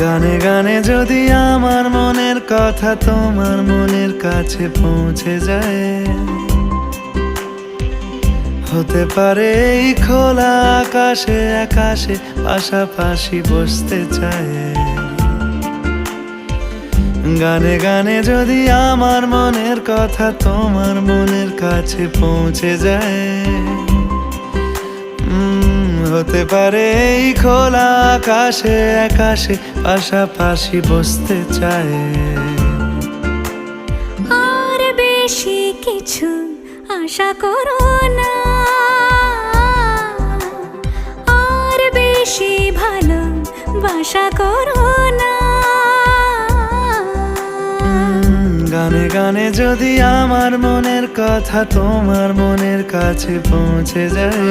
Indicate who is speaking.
Speaker 1: গানে গানে যদি আমার মনের কথা তোমার মনের কাছে পৌঁছে যায়, হতে পারে এই খোলা আকাশে আকাশে পাশাপাশি বসতে চায়। গানে গানে যদি আমার মনের কথা তোমার মনের কাছে পৌঁছে যায়, হতে পারে এই খোলা আকাশে আকাশে পাশাপাশি বসতে চায়।
Speaker 2: আর বেশি কিছু আশা করো না, আর বেশি ভালোবাসা করো না।
Speaker 1: গানে গানে যদি আমার মনের কথা তোমার মনের কাছে পৌঁছে যায়,